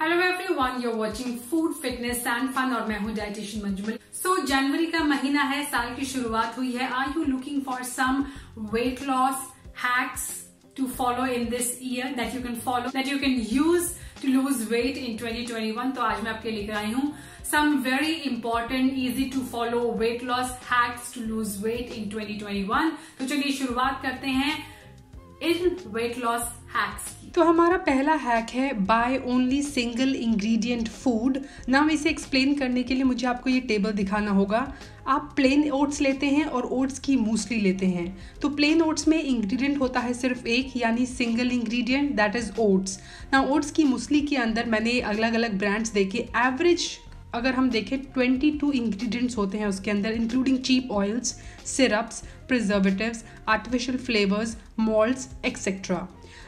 Hello everyone, you're watching food fitness and fun और मैं हूं डाइटिशियन मंजुमल। सो जनवरी का महीना है, साल की शुरुआत हुई है। Are you looking for some weight loss hacks to follow in this year that you can use to lose weight in 2021? तो आज मैं आपके लेकर आई हूँ some very important easy to follow weight loss hacks to lose weight in 2021। तो चलिए शुरुआत करते हैं इन weight loss hacks की। तो हमारा पहला हैक है buy only single ingredient food. नाम इसे एक्सप्लेन करने के लिए मुझे आपको ये टेबल दिखाना होगा। आप प्लेन ओट्स लेते हैं और ओट्स की मूसली लेते हैं। तो प्लेन ओट्स में इंग्रेडिएंट होता है सिर्फ एक, यानी single ingredient, that is oats. ना ओट्स की मूसली के अंदर मैंने अलग अलग ब्रांड्स देखे, एवरेज अगर हम देखें 22 इंग्रेडिएंट्स होते हैं उसके अंदर, including cheap oils, syrups, preservatives, artificial flavours, malts etcetera.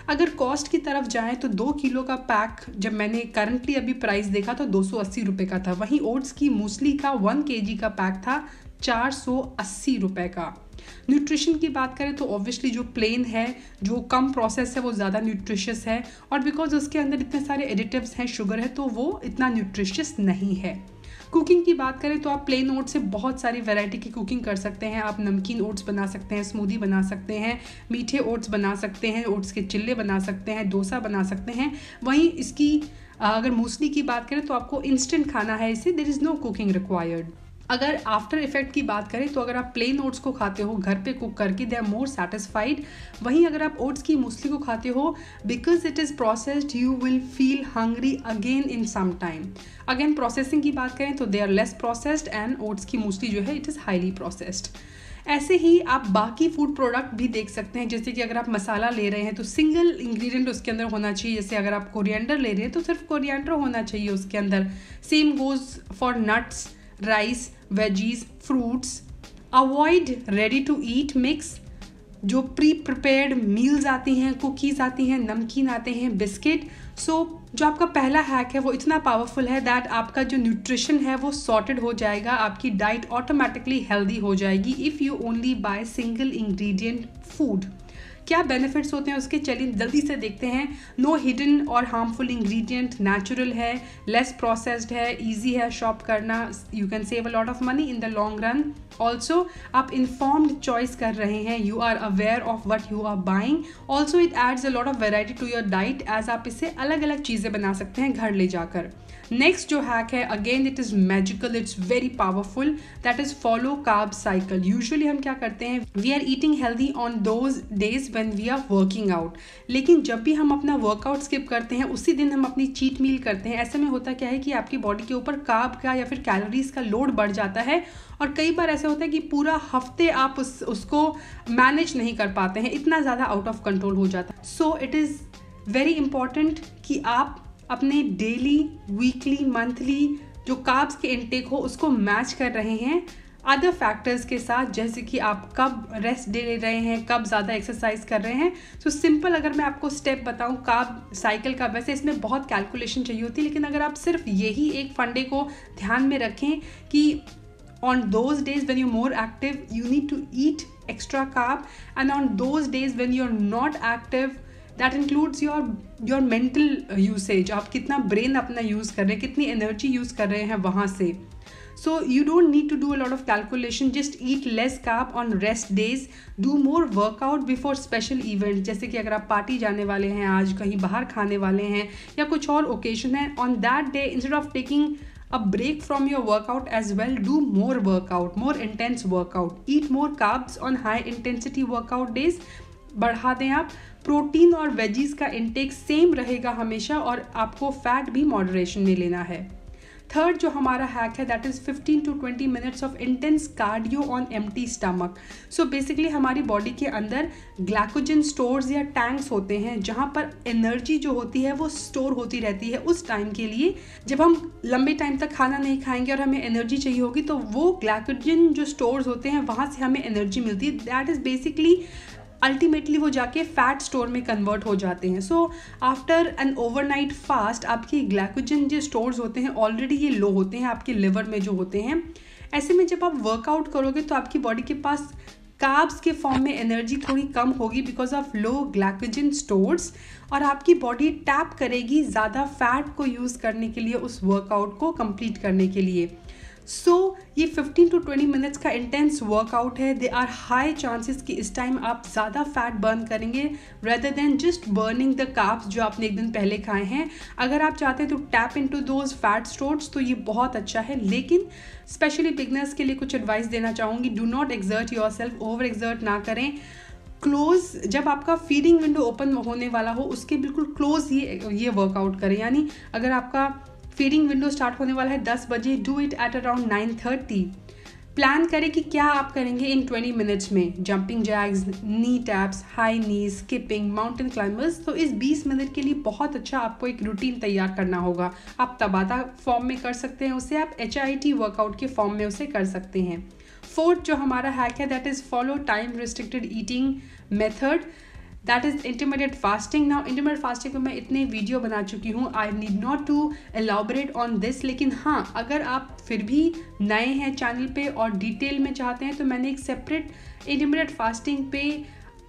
अगर कॉस्ट की तरफ जाएं तो 2 किलो का पैक जब मैंने करंटली अभी प्राइस देखा तो 280 रुपये का था। वहीं ओट्स की मूसली का 1 kg का पैक था 480 रुपये का। न्यूट्रिशन की बात करें तो ऑब्वियसली जो प्लेन है, जो कम प्रोसेस है, वो ज़्यादा न्यूट्रिशियस है, और बिकॉज उसके अंदर इतने सारे एडिटिव्स हैं, शुगर है, तो वो इतना न्यूट्रिशियस नहीं है। कुकिंग की बात करें तो आप प्लेन ओट्स से बहुत सारी वैरायटी की कुकिंग कर सकते हैं। आप नमकीन ओट्स बना सकते हैं, स्मूदी बना सकते हैं, मीठे ओट्स बना सकते हैं, ओट्स के चिल्ले बना सकते हैं, डोसा बना सकते हैं। वहीं इसकी अगर मूसली की बात करें तो आपको इंस्टेंट खाना है इसे, there is no cooking required. अगर आफ्टर इफेक्ट की बात करें तो अगर आप प्लेन ओट्स को खाते हो घर पे कुक करके, दे आर मोर सेटिस्फाइड। वहीं अगर आप ओट्स की मूसली को खाते हो, because it is processed, you will feel hungry again in some time. Again processing की बात करें तो they are less processed, and oats की मूसली जो है इट इज़ हाईली प्रोसेस्ड। ऐसे ही आप बाकी फूड प्रोडक्ट भी देख सकते हैं, जैसे कि अगर आप मसाला ले रहे हैं तो सिंगल इंग्रेडिएंट उसके अंदर होना चाहिए। जैसे अगर आप कोरिएंडर ले रहे हैं तो सिर्फ कोरिएंडर होना चाहिए उसके अंदर। Same goes for nuts, rice, veggies, fruits. Avoid ready to eat mix, जो प्री प्रिपेयर्ड मील्स आती हैं, कुकीज़ आती हैं, नमकीन आते हैं, बिस्किट। सो जो आपका पहला हैक है वो इतना पावरफुल है दैट आपका जो न्यूट्रिशन है वो सॉर्टेड हो जाएगा, आपकी डाइट ऑटोमेटिकली हेल्दी हो जाएगी if you only buy single ingredient food. क्या बेनिफिट्स होते हैं उसके, चलिए जल्दी से देखते हैं। नो हिडन और हार्मफुल इंग्रेडिएंट, नेचुरल है, लेस प्रोसेस्ड है, इजी है शॉप करना, you can save a lot of money in the long run. Also आप इन्फॉर्म्ड चॉइस कर रहे हैं, you are aware of what you are buying. Also it adds a lot of variety to your diet, as आप इससे अलग अलग चीज़ें बना सकते हैं घर ले जाकर। नेक्स्ट जो हैक है, again it is magical, it's very powerful, that is follow carb cycle. Usually हम क्या करते हैं, we are eating healthy on those days when we are working out, लेकिन जब भी हम अपना वर्कआउट स्किप करते हैं उसी दिन हम अपनी चीट मील करते हैं। ऐसे में होता क्या है कि आपकी बॉडी के ऊपर कार्ब का या फिर कैलोरीज का लोड बढ़ जाता है, और कई बार ऐसा होता है कि पूरा हफ्ते आप उसको मैनेज नहीं कर पाते हैं, इतना ज़्यादा आउट ऑफ कंट्रोल हो जाता है। सो इट इज़ वेरी इंपॉर्टेंट कि आप अपने डेली, वीकली, मंथली जो कार्ब्स के इनटेक हो उसको मैच कर रहे हैं अदर फैक्टर्स के साथ, जैसे कि आप कब रेस्ट डे ले रहे हैं, कब ज़्यादा एक्सरसाइज कर रहे हैं। सो सिंपल अगर मैं आपको स्टेप बताऊं कार्ब साइकिल का, वैसे इसमें बहुत कैलकुलेशन चाहिए होती है, लेकिन अगर आप सिर्फ यही एक फंडे को ध्यान में रखें कि on those days when you're more active you need to eat extra carb, and on those days when you're not active that includes your mental usage, आप कितना ब्रेन अपना यूज़ कर रहे हैं, कितनी एनर्जी यूज़ कर रहे हैं वहाँ से। So you don't need to do a lot of calculation, just eat less carb on rest days, do more workout before special event, जैसे कि अगर आप पार्टी जाने वाले हैं, आज कहीं बाहर खाने वाले हैं या कुछ और ओकेजन है, on that day instead of taking a break from your workout as well, do more workout, more intense workout, eat more carbs on high intensity workout days, बढ़ा दें आप। प्रोटीन और वेजीज का इंटेक सेम रहेगा हमेशा, और आपको fat भी मॉडरेशन में लेना है। थर्ड जो हमारा हैक है that is 15 to 20 minutes of intense cardio on empty stomach. So basically हमारी बॉडी के अंदर ग्लाइकोजन स्टोर्स या टैंक्स होते हैं जहाँ पर एनर्जी जो होती है वो स्टोर होती रहती है उस टाइम के लिए। जब हम लंबे टाइम तक खाना नहीं खाएंगे और हमें एनर्जी चाहिए होगी तो वो ग्लाइकोजन जो स्टोर्स होते हैं वहाँ से हमें एनर्जी मिलती है। दैट इज़ बेसिकली अल्टीमेटली वो जाके फैट स्टोर में कन्वर्ट हो जाते हैं। So after an overnight fast आपकी ग्लाइकोजन जो स्टोर्स होते हैं ऑलरेडी ये लो होते हैं आपके लिवर में जो होते हैं। ऐसे में जब आप वर्कआउट करोगे तो आपकी बॉडी के पास कार्ब्स के फॉर्म में एनर्जी थोड़ी कम होगी because of low glycogen stores, और आपकी बॉडी टैप करेगी ज़्यादा फैट को यूज़ करने के लिए उस वर्कआउट को कंप्लीट करने के लिए। सो ये 15 to 20 मिनट्स का इंटेंस वर्कआउट है। दे आर हाई चांसेस कि इस टाइम आप ज़्यादा फैट बर्न करेंगे rather than just burning the carbs जो आपने एक दिन पहले खाए हैं। अगर आप चाहते हैं तो tap into those fat stores तो ये बहुत अच्छा है, लेकिन स्पेशली बिगनर्स के लिए कुछ एडवाइस देना चाहूँगी, do not exert your self, over exert ना करें। क्लोज जब आपका फीडिंग विंडो ओपन होने वाला हो उसके बिल्कुल क्लोज ये वर्कआउट करें। यानी अगर आपका फीडिंग विंडो स्टार्ट होने वाला है 10 बजे, do it at around 9:30। Plan करें कि क्या आप करेंगे इन 20 मिनट्स में, जंपिंग जैक्स, नी टैप्स, हाई नी, स्किपिंग, माउंटेन क्लाइंबर्स। तो इस 20 मिनट के लिए बहुत अच्छा आपको एक रूटीन तैयार करना होगा। आप तबाता फॉर्म में कर सकते हैं उसे, आप HIIT वर्कआउट के फॉर्म में उसे कर सकते हैं। फोर्थ जो हमारा हैक है that is follow time restricted eating method, that is intermediate fasting. Now intermediate fasting में मैं इतने वीडियो बना चुकी हूँ, I need not to elaborate on this, लेकिन हाँ अगर आप फिर भी नए हैं चैनल पे और डिटेल में चाहते हैं तो मैंने एक सेपरेट इंटरमीडिएट फास्टिंग पे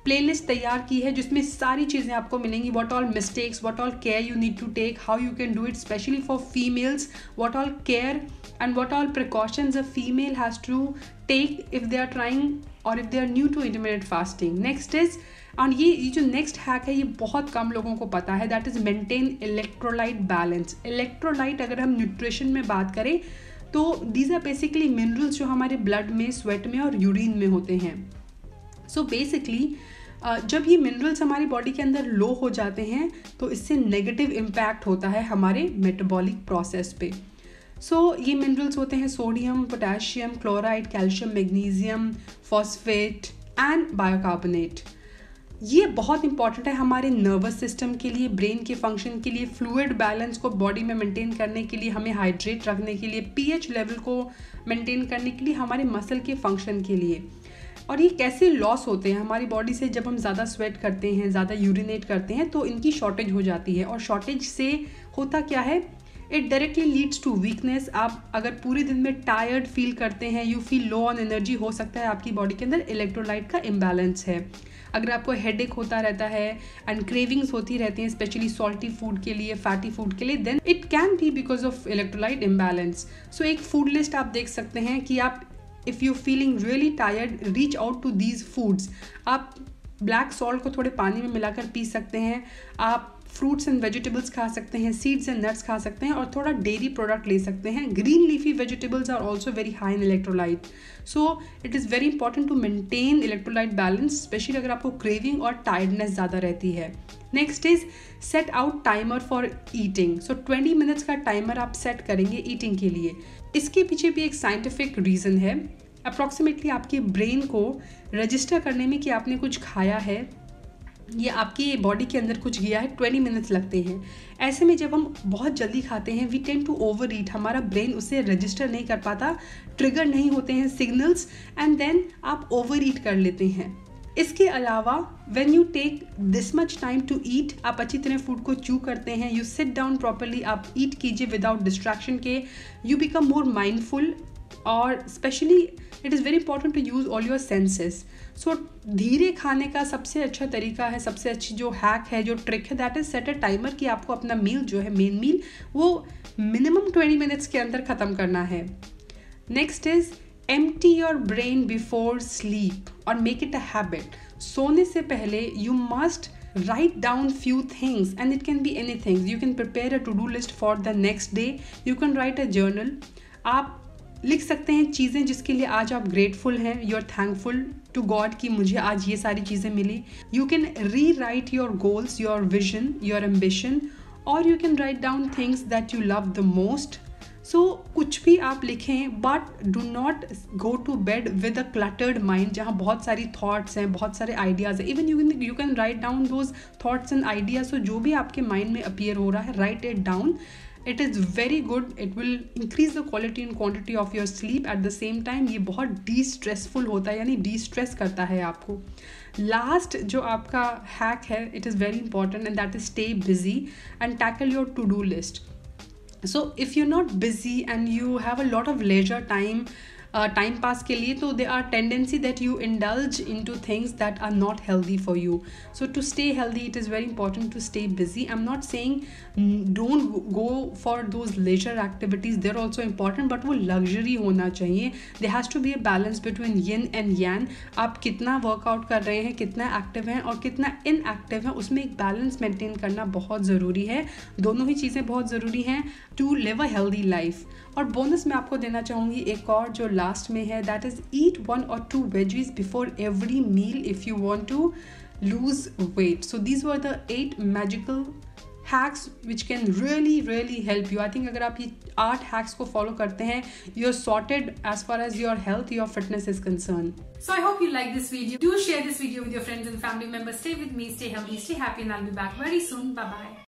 प्लेलिस्ट तैयार की है जिसमें सारी चीज़ें आपको मिलेंगी। What all mistakes, what all care you need to take, how you can do it specially for females, what all care and what all precautions a female has to take if they are trying और if they are new to intermediate fasting. Next is, और ये जो next hack है ये बहुत कम लोगों को पता है, that is maintain electrolyte balance. Electrolyte अगर हम न्यूट्रिशन में बात करें तो दीज आर बेसिकली मिनरल्स जो हमारे ब्लड में, स्वेट में और यूरिन में होते हैं। सो बेसिकली जब ये मिनरल्स हमारी बॉडी के अंदर लो हो जाते हैं तो इससे नेगेटिव इम्पैक्ट होता है हमारे मेटाबॉलिक प्रोसेस पे। सो ये मिनरल्स होते हैं sodium, potassium, chloride, calcium, magnesium, phosphate and bicarbonate. ये बहुत इंपॉर्टेंट है हमारे नर्वस सिस्टम के लिए, ब्रेन के फंक्शन के लिए, फ्लूइड बैलेंस को बॉडी में मेंटेन करने के लिए, हमें हाइड्रेट रखने के लिए, pH लेवल को मेंटेन करने के लिए, हमारे मसल के फंक्शन के लिए। और ये कैसे लॉस होते हैं हमारी बॉडी से, जब हम ज़्यादा स्वेट करते हैं, ज़्यादा यूरिनेट करते हैं तो इनकी शॉर्टेज हो जाती है। और शॉर्टेज से होता क्या है, it directly leads to weakness. आप अगर पूरे दिन में टायर्ड फील करते हैं, you feel low on energy, हो सकता है आपकी बॉडी के अंदर इलेक्ट्रोलाइट का इम्बैलेंस है। अगर आपको हेडेक होता रहता है एंड क्रेविंग्स होती रहती हैं स्पेशली सॉल्टी फूड के लिए, फैटी फूड के लिए, then it can be because of electrolyte imbalance. So एक फूड लिस्ट आप देख सकते हैं कि आप if you feeling really tired, reach out to these foods. आप ब्लैक सॉल्ट को थोड़े पानी में मिलाकर पी सकते हैं, आप फ्रूट्स एंड वेजिटेबल्स खा सकते हैं, सीड्स एंड नट्स खा सकते हैं और थोड़ा डेयरी प्रोडक्ट ले सकते हैं। Green leafy vegetables are also very high in electrolyte. So it is very important to maintain electrolyte balance, specially अगर आपको क्रेविंग और टायर्डनेस ज़्यादा रहती है। Next is set out timer for eating. So 20 minutes का टाइमर आप set करेंगे eating के लिए। इसके पीछे भी एक साइंटिफिक रीज़न है। अप्रॉक्सीमेटली आपके ब्रेन को रजिस्टर करने में कि आपने कुछ खाया है ये आपकी बॉडी के अंदर कुछ गया है, 20 मिनट्स लगते हैं। ऐसे में जब हम बहुत जल्दी खाते हैं, we tend to overeat, हमारा ब्रेन उसे रजिस्टर नहीं कर पाता, ट्रिगर नहीं होते हैं सिग्नल्स एंड देन आप ओवर ईट कर लेते हैं। इसके अलावा when you take this much time to eat, आप अच्छी तरह फूड को च्यू करते हैं, यू सिट डाउन प्रॉपरली, आप ईट कीजिए विदाउट डिस्ट्रैक्शन के, यू बिकम मोर माइंडफुल और specially it is very important to use all your senses. So धीरे खाने का सबसे अच्छा तरीका है, सबसे अच्छी जो हैक है, जो ट्रिक है, that is set a timer कि आपको अपना मील जो है, मेन मील, वो मिनिमम 20 मिनट्स के अंदर ख़त्म करना है। Next is empty your brain before sleep और मेक इट अ हैबिट। सोने से पहले you must write down few things and it can be anything. You can prepare a to-do list for the next day. You can write a journal. आप लिख सकते हैं चीज़ें जिसके लिए आज आप ग्रेटफुल हैं, you are thankful to God कि मुझे आज ये सारी चीज़ें मिली। You can rewrite your goals, your vision, your ambition, और you can write down things that you love the most. So कुछ भी आप लिखें, but do not go to bed with a cluttered mind जहाँ बहुत सारी thoughts हैं, बहुत सारे आइडियाज़ हैं। Even you can write down those thoughts and ideas. सो जो भी आपके माइंड में अपीयर हो रहा है, right it down. It is very good. It will increase the quality and quantity of your sleep. At the same time ये बहुत D stressful होता है, यानी डी स्ट्रेस करता है आपको. लास्ट जो आपका हैक है, it is very important, and that is stay busy and tackle your to do list. So if you're not busy and you have a lot of leisure time, time pass के लिए, तो they are tendency that you indulge in to things that are not healthy for you. So to stay healthy it is very important to stay busy. I am not saying don't go for those leisure activities, they are also important, but वो luxury होना चाहिए. There has to be a balance between yin and yang. आप कितना workout कर रहे हैं, कितना active हैं और कितना इनएक्टिव हैं, उसमें एक बैलेंस मेंटेन करना बहुत ज़रूरी है. दोनों ही चीज़ें बहुत ज़रूरी हैं to live a healthy life. और बोनस मैं आपको देना चाहूँगी एक और जो लास्ट में है, that is eat 1 or 2 veggies before every meal if you want to lose weight. So these were the 8 magical hacks which can really help you. I think अगर आप ये 8 hacks को follow करते हैं, you're sorted as far as your health, your fitness is concerned. So I hope you like this video. Do share this video with your friends and family members. Stay with me, stay healthy, stay happy, and I'll be back very soon. Bye bye.